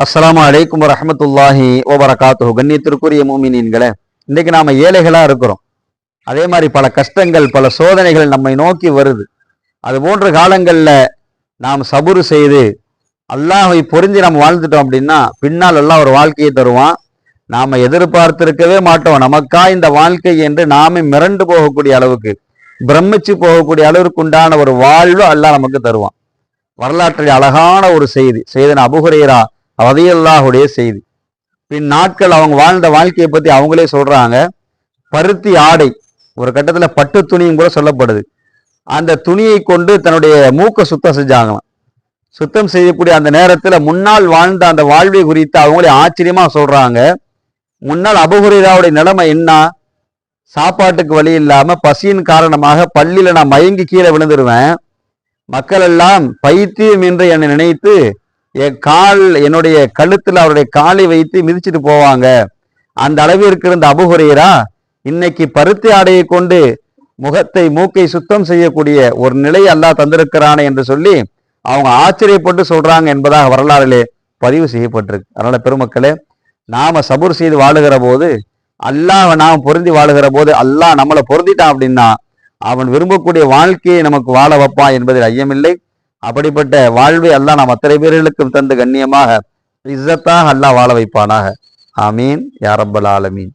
அஸ்ஸலாமு அலைக்கும் வரஹ்மத்துல்லாஹி வபரகாத்துஹு. கண்ணியத்திற்குரிய மூமினீன்களே, இன்னைக்கு நாம ஏழைகளா இருக்கிறோம். அதே மாதிரி பல கஷ்டங்கள், பல சோதனைகள் நம்மை நோக்கி வருது. அது போன்ற காலங்கள்ல நாம் சபுரு செய்து அல்லாஹை பொருந்தி நம்ம வாழ்ந்துட்டோம் அப்படின்னா பின்னால் எல்லாம் ஒரு வாழ்க்கையை தருவான். நாம எதிர்பார்த்திருக்கவே மாட்டோம். நமக்கா இந்த வாழ்க்கை என்று நாமே மிரண்டு போகக்கூடிய அளவுக்கு, பிரமிச்சு போகக்கூடிய அளவிற்கு உண்டான ஒரு வாழ்வு அல்லாஹ் நமக்கு தருவான். வரலாற்றில் அழகான ஒரு செய்தி, செய்தன அபூ ஹுரைரா ரலியல்லாஹுடைய செய்தி. பின் நாட்கள் அவங்க வாழ்ந்த வாழ்க்கையை பத்தி அவங்களே சொல்றாங்க. பருத்தி ஆடை, ஒரு கட்டத்துல பட்டு துணியும் கூட சொல்லப்படுது. அந்த துணியை கொண்டு தன்னுடைய மூக்க சுத்தம் செஞ்சாங்களாம். சுத்தம் செய்யக்கூடிய அந்த நேரத்துல முன்னால் வாழ்ந்த அந்த வாழ்வை குறித்து அவங்களே ஆச்சரியமா சொல்றாங்க. முன்னால் அபூ ஹுரைராவுடைய நிலைமை என்ன? சாப்பாட்டுக்கு வழி இல்லாம பசியின் காரணமாக பள்ளியில நான் மயங்கி கீழே விழுந்துருவேன். மக்கள் எல்லாம் பைத்தியம் என்று என்னை நினைத்து என்னுடைய கழுத்துல அவருடைய காலை வைத்து மிதிச்சுட்டு போவாங்க. அந்த அளவிற்கு இருந்த அபூ ஹுரைரா இன்னைக்கு பருத்தி ஆடையை கொண்டு முகத்தை மூக்கை சுத்தம் செய்யக்கூடிய ஒரு நிலை அல்லாஹ் தந்திருக்கிறானே என்று சொல்லி அவங்க ஆச்சரியப்பட்டு சொல்றாங்க என்பதாக வரலாறிலே பதிவு செய்யப்பட்டிருக்கு. அதனால பெருமக்களே, நாம சபூர் செய்து வாழுகிற போது, அல்லாஹ் நாம் பொருந்தி வாழுகிற போது, அல்லாஹ் நம்மளை பொருந்திட்டான் அப்படின்னா அவன் விரும்பக்கூடிய வாழ்க்கையை நமக்கு வாழ வைப்பான் என்பதில் ஐயமில்லை. அப்படிப்பட்ட வாழ்வை அல்லாஹ் நாம் அத்தனை பேர்களுக்கும் தந்து கண்ணியமாக இஸ்ஸத்தாக அல்லாஹ் வாழ வைப்பானாக. ஆமீன் யா ரப்பல் ஆலமீன்.